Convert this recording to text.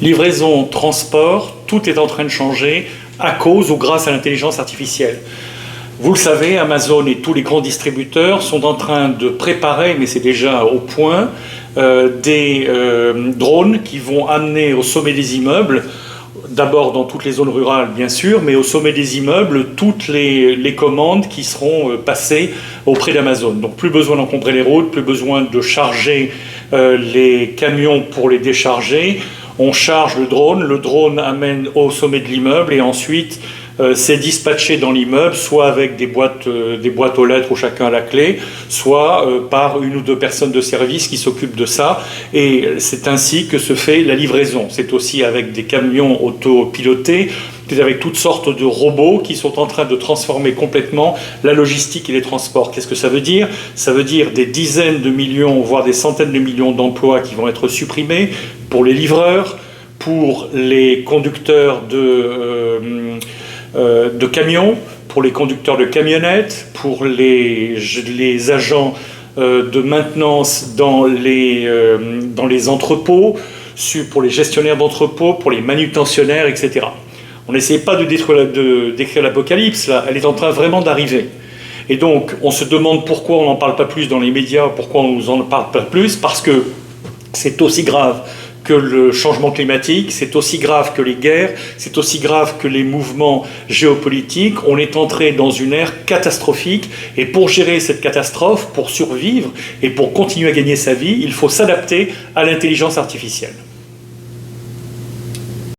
Livraison, transport, tout est en train de changer à cause ou grâce à l'intelligence artificielle. Vous le savez, Amazon et tous les grands distributeurs sont en train de préparer, mais c'est déjà au point, des drones qui vont amener au sommet des immeubles, d'abord dans toutes les zones rurales bien sûr, mais au sommet des immeubles, toutes les commandes qui seront passées auprès d'Amazon. Donc plus besoin d'encombrer les routes, plus besoin de charger les camions pour les décharger. On charge le drone amène au sommet de l'immeuble et ensuite c'est dispatché dans l'immeuble, soit avec des boîtes aux lettres où chacun a la clé, soit par une ou deux personnes de service qui s'occupent de ça. Et c'est ainsi que se fait la livraison. C'est aussi avec des camions autopilotés, c'est avec toutes sortes de robots qui sont en train de transformer complètement la logistique et les transports. Qu'est-ce que ça veut dire? Ça veut dire des dizaines de millions, voire des centaines de millions d'emplois qui vont être supprimés pour les livreurs, pour les conducteurs de camions, pour les conducteurs de camionnettes, pour les agents de maintenance dans les entrepôts, pour les gestionnaires d'entrepôts, pour les manutentionnaires, etc. On n'essaie pas de décrire l'apocalypse, là, elle est en train vraiment d'arriver. Et donc, on se demande pourquoi on n'en parle pas plus dans les médias, pourquoi on ne nous en parle pas plus, parce que c'est aussi grave que le changement climatique, c'est aussi grave que les guerres, c'est aussi grave que les mouvements géopolitiques. On est entré dans une ère catastrophique et pour gérer cette catastrophe, pour survivre et pour continuer à gagner sa vie, il faut s'adapter à l'intelligence artificielle.